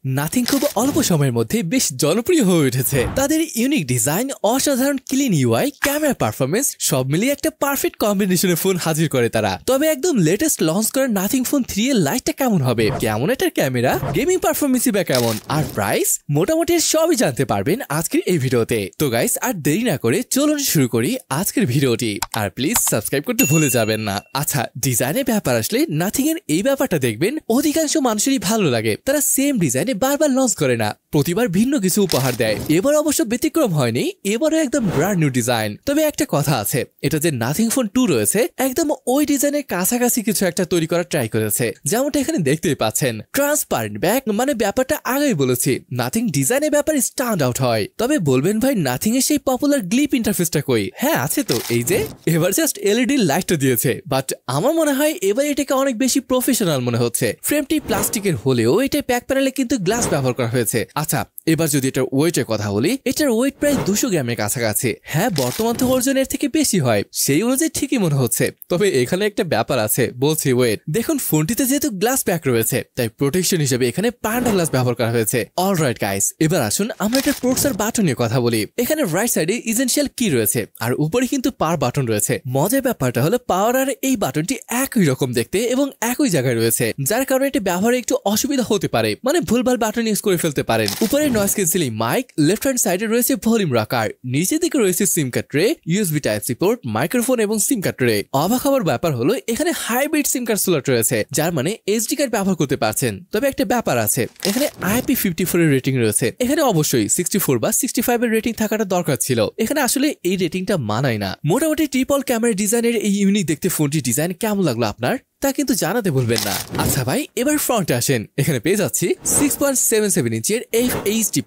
Nothing খুব অল্প সময়ের মধ্যে বেশ জনপ্রিয় হয়ে উঠেছে। তাদের ইউনিক ডিজাইন, অসাধারণ ক্লিন ইউআই, ক্যামেরা পারফরমেন্স সব মিলিয়ে একটা পারফেক্ট কম্বিনেশনের ফোন হাজির করে তারা। তবে একদম লেটেস্ট লঞ্চ করা নাথিং ফোন 3 এর লাইটটা কেমন হবে, কেমন এটার ক্যামেরা, গেমিং পারফরমেন্সই বা কেমন, আর প্রাইস, মোটামুটি সবই জানতে পারবেন আজকের এই ভিডিওতে। তো গাইস, আর দেরি না করে চলুন শুরু করি আজকের ভিডিওটি। আর প্লিজ সাবস্ক্রাইব করতে ভুলে যাবেন না। আচ্ছা, ডিজাইনের ব্যাপার আসলে নাথিং এর এই ব্যাপারটা দেখবেন অধিকাংশ মানুষেরই ভালো লাগে। তারা সেম ডিজাইনে বারবার লঞ্চ করে না, প্রতিবার ভিন্ন কিছু উপহার দেয়। এবার অবশ্য ব্যতিক্রম হয়নি, এবারও একদম ব্র্যান্ড নিউ ডিজাইন। তবে একটা কথা আছে, এটা যে নাথিং ফোন 2 রয়েছে একদম ওই ডিজাইনের কাছাকাছি কিছু একটা তৈরি করার ট্রাই করেছে, যেমনটা এখানে দেখতেই পাচ্ছেন। ট্রান্সপারেন্ট ব্যাক, মানে ব্যাপারটা আগেই বলেছি, নাথিং ডিজাইনের ব্যাপারে স্ট্যান্ড আউট হয়। তবে বলবেন ভাই, নাথিং এর সেই পপুলার গ্লিপ ইন্টারফেসটা কই? হ্যাঁ আছে তো, এই যে এবার জাস্ট এলইডি লাইটটা দিয়েছে। বাট আমার মনে হয় এবার এটাকে অনেক বেশি প্রফেশনাল মনে হচ্ছে। ফ্রেমটি প্লাস্টিকের হলেও এটা ব্যাক প্যানেলে কিন্তু গ্লাস ব্যবহার করা হয়েছে। আচ্ছা, এবার যদি এটার ওয়েটের কথা বলি, এটার ওয়েট প্রায় 200 গ্রামের কাছাকাছি। হ্যাঁ, বর্তমান তো ওজনের থেকে বেশি হয়, সেই অনুযায়ী ঠিকই মনে হচ্ছে। তবে এখানে একটা ব্যাপার আছে, বলছি ওয়েট। দেখুন, ফোনটিতে যেহেতু গ্লাস প্যাক রয়েছে, তাই প্রোটেকশন হিসেবে এখানে পান্ডা গ্লাস ব্যবহার করা হয়েছে। অলরাইট গাইস, এবার আসুন আমরা এটার পোর্টস আর বাটন নিয়ে কথা বলি। এখানে রাইট সাইডে ইসেনশিয়াল কি রয়েছে, আর উপরে কিন্তু পাওয়ার বাটন রয়েছে। মজার ব্যাপারটা হলো পাওয়ার আর এই বাটনটি একই রকম দেখতে এবং একই জায়গায় রয়েছে, যার কারণে এটি ব্যবহারে একটু অসুবিধা হতে পারে, মানে ভুলভাল বাটন ইউজ করে ফেলতে পারেন। উপরে noise cancelling mic, left hand সাইডে রয়েছে ভলিউম রাখার, নিচের দিকে রয়েছে SIM card tray, USB type C port, microphone এবং সিম কার্ড ট্রে। অবাক হওয়ার ব্যাপার হলো এখানে হাইব্রিড সিম কার্ড স্লট রয়েছে, যার মানে এসডি কার্ড ব্যবহার করতে পারছেন। তবে একটা ব্যাপার আছে, এখানে IP54 এর রেটিং রয়েছে। এখানে অবশ্যই 64 বা 65 এর রেটিং থাকাটা দরকার ছিল, এখানে আসলে এই রেটিংটা মানায় না। মোটামুটি ট্রিপল ক্যামেরা ডিজাইনের এই ইউনিক দেখতে ফোনটি ডিজাইন কেমন লাগলো আপনার, তা কিন্তু জানাতে ভুলবেন না। আচ্ছা ভাই, এবার ফ্রন্টে আসেন। এখানে পেয়ে যাচ্ছি 6.77 ইঞ্চের HD+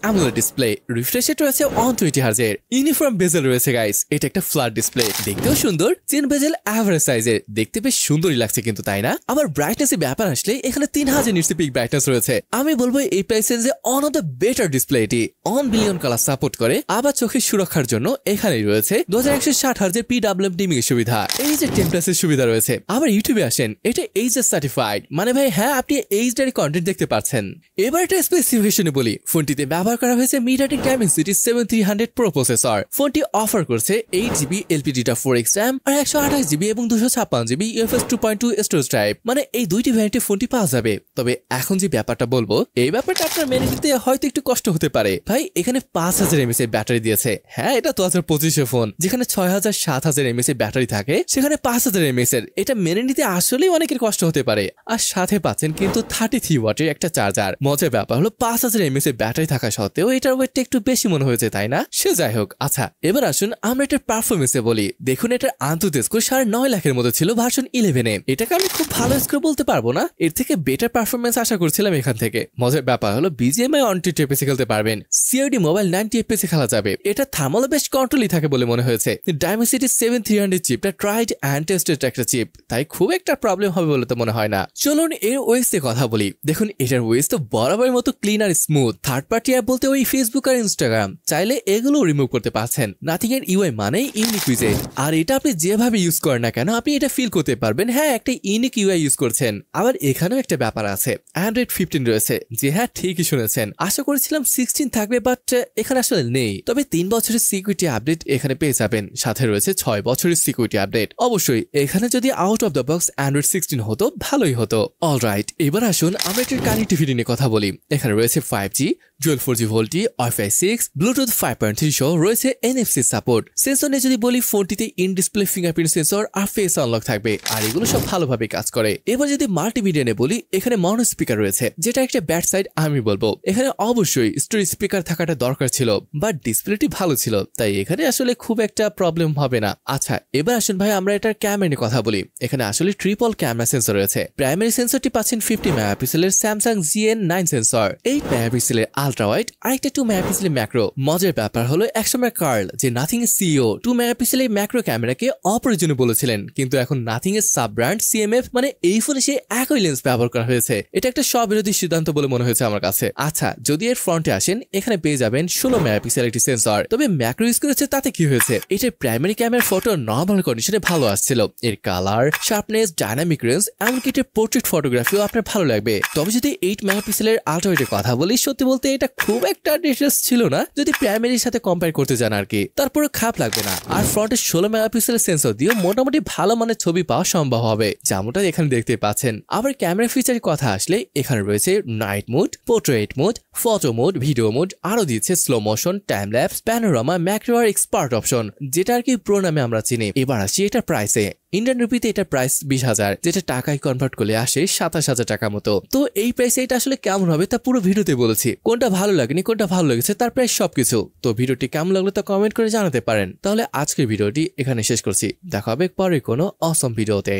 AMOLED display, refresh rate রয়েছে 120 হার্জ এর, ইউনিফর্ম বেজেল রয়েছে গাইস। এটা একটা ফ্ল্যাট ডিসপ্লে, দেখতেও সুন্দর, চেন বেজেল এভারেজ সাইজের, দেখতে বেশ সুন্দরই লাগছে কিন্তু, তাই না? আবার ব্রাইটনেস এর ব্যাপার আসলে এখানে 3000 নিটস পিক ব্রাইটনেস রয়েছে। আমি বলবো এই প্রাইস রেঞ্জে on of the better display. এটি 1 বিলিয়ন কালার সাপোর্ট করে। আবার চোখের সুরক্ষার জন্য এখানেই রয়েছে 2160 হার্জের PWM ডিমিং এর সুবিধা, এই যে টেম্পারেচার সুবিধা রয়েছে। আবার ইউটিউবে আসেন, এটা এইচএস সার্টিফাইড, মানে ভাই হ্যাঁ, আপনি এইচডি কন্টেন্ট দেখতে পাচ্ছেন। এবার এটা স্পেসিফিকেশনে বলি, ফোনটিতে ব্যবহার করা হয়েছে MediaTek Dimensity 7300 Pro প্রসেসর। ফোনটি অফার করছে 8GB LPDDR4X RAM আর 128GB এবং 256GB UFS 2.2 স্টোরেজ টাইপ, মানে এই দুইটি ভ্যারিয়েন্টে ফোনটি পাওয়া যাবে। তবে এখন যে ব্যাপারটা বলবো, এই ব্যাপারটা আপনার মেনে নিতে হয়তো একটু কষ্ট হতে পারে। ভাই, এখানে 5000 mAh এর ব্যাটারি দিয়েছে। হ্যাঁ, এটা 2025 ফোন, যেখানে 6000-7000 mAh এর ব্যাটারি থাকে, সেখানে 5000 mAh এর, এটা মেনে নিতে আসলে অনেকের কষ্ট হতে পারে। আর সাথে পাচ্ছেন কিন্তু 33 ওয়াটের একটা চার্জার। মজার ব্যাপার হলো 5000 mAh এর ব্যাটারি থাকা সত্ত্বেও এটার ওয়েটটা একটু বেশি মনে হয়েছে, তাই না? সে যাই হোক। আচ্ছা, এবার আসুন আমরা এটার পারফরমেন্সে বলি। দেখুন, এটার আন্তর্জাতিক স্কোর 9.5 লাখের মধ্যে ছিল ভার্সন 11-এ। এটাকে আমি খুব ভালো স্কোর বলতে পারবো না, এর থেকে বেটার পারফরমেন্স আশা করছিলাম এখান থেকে। মজার ব্যাপার হলো BGMI 120 FPS খেলতে পারবেন, COD মোবাইল 90 FPS খেলা যাবে। এটা থার্মাল বেশ কন্ট্রোলই থাকে বলে মনে হয়েছে। Dimensity 7300 চিপটা ট্রাইড অ্যান্ড টেস্টেড একটা চিপ, তাই খুব একটা প্রবলেম হবে বলে তো মনে হয় না। চলুন এর ওএস এর কথা বলি। দেখুন, এটার ওএস তো বরাবরের মতো ক্লিন আর স্মুথ। থার্ড পার্টি অ্যাপ বলতে ওই ফেসবুক আর ইনস্টাগ্রাম, চাইলে এগুলো রিমুভ করতে পারছেন। নাথিং এর ইউআই মানে ইউনিক উইজেট, আর এটা আপনি যেভাবে ইউজ করেন না কেন, আপনি এটা ফিল করতে পারবেন হ্যাঁ একটা ইউনিক ইউআই ইউজ করছেন। আবার এখানেও একটা ব্যাপার আছে, Android 15 রয়েছে। যে হ্যাঁ, ঠিকই শুনেছেন, আশা করেছিলাম 16 থাকবে, বাট এখানে আসলে নেই। তবে 3 বছরের সিকিউরিটি আপডেট এখানে পেয়ে যাবেন, সাথে রয়েছে 6 বছরের সিকিউরিটি আপডেট। অবশ্যই এখানে যদি out of the box Android 16 হতো ভালোই হতো। অলরাইট, এবার আসুন আমরা এটার কানেক্টিভিটি নিয়ে কথা বলি। এখানে রয়েছে 5G, Dual 4G VoLTE, Wi-Fi 6, Bluetooth 5.3 সহ রয়েছে NFC সাপোর্ট। সেন্সর নিয়ে যদি বলি, ফোনটিতে ইন ডিসপ্লে ফিঙ্গারপ্রিন্ট সেন্সর আর ফেস আনলক থাকবে, আর এগুলো সব ভালোভাবে কাজ করে। এবার যদি মাল্টিমিডিয়া নিয়ে বলি, এখানে মনো স্পিকার রয়েছে, যেটা একটা ব্যাড সাইড আমি বলবো। এখানে অবশ্যই স্টোরেজ স্পিকার থাকাটা দরকার ছিল, বাট ডিসপ্লেটি ভালো ছিল, তাই এখানে আসলে খুব একটা প্রবলেম হবে না। আচ্ছা, এবার আসুন ভাই আমরা এটার ক্যামেরা নিয়ে কথা বলি। এখানে আসলে ট্রিপল ক্যামেরা সেন্সর রয়েছে। প্রাইমারি সেন্সরটি পাচ্ছেন 50 মেগাপিক্সেলের স্যামসাং GN9 সেন্সর, 8 মেগাপিক্সেলের আলট্রা ওয়াইড, আরেকটা 2 মেগাপিক্সেলের ম্যাক্রো। মজার ব্যাপার হলো একসময় কার্ল, যে নাথিং এর সিইও, 2 মেগাপিক্সেলের ম্যাক্রো ক্যামেরাকে অপ্রয়োজনীয় বলেছিলেন, কিন্তু এখন নাথিং এর সাব ব্র্যান্ড CMF, মানে এই ফোনে সে একই লেন্স ব্যবহার করা হয়েছে। এটা একটা স্ববিরোধী সিদ্ধান্ত বলে মনে হয়েছে আমার কাছে। আচ্ছা, যদি এর ফ্রন্টে আসেন, এখানে পেয়ে যাবেন 16 মেগাপিক্সেল একটি সেন্সর। তবে ম্যাক্রো ইউজ করেছে, তাতে কি হয়েছে? এটার প্রাইমারি ক্যামেরার ফটো নর্মাল কন্ডিশনে ভালো আসছিল। এর কালার, শার্পনেস, ডাইনামিক রেঞ্জ, এমনকি এটার পোর্ট্রেট ফটোগ্রাফিও আপনার ভালো লাগবে। তবে যদি 8 মেগাপিক্সেলের আল্ট্রাওয়াইডের কথা বলি, সত্যি বলতে এটা খুব একটা ডিটেলস ছিল না যদি প্রাইমারির সাথে কম্পেয়ার করতে যান আর কি, তারপরে খারাপ লাগবে না। আর ফ্রন্টে 16 মেগাপিক্সেলের সেন্সর দিয়ে মোটামুটি ভালো মানের ছবি পাওয়া সম্ভব হবে, যেমনটা এখানে দেখতে পাচ্ছেন। আবার ক্যামেরা ফিচারের কথা আসলে এখানে রয়েছে night mode, portrait mode, photo mode, video mode, আরো দিচ্ছে slow motion, time lapse, panorama, macro আর এক্সপার্ট অপশন, যেটা আর কি প্রো নামে আমরা চিনি। এবার আসি এটার প্রাইসে। ইন্ডিয়ান রুপিতে এটার প্রাইস 20,000, যেটা টাকায় কনভার্ট করলে আসে 27,000 টাকা মতো। তো এই প্রাইসে এটা আসলে কেমন হবে তা পুরো ভিডিওতে বলেছি, কোনটা ভালো লাগেনি কোনটা ভালো লেগেছে তার প্রাইস সবকিছু। তো ভিডিওটি কেমন লাগলো তা কমেন্ট করে জানাতে পারেন। তাহলে আজকের ভিডিওটি এখানে শেষ করছি, দেখা হবে পরে কোনো অসম ভিডিওতে।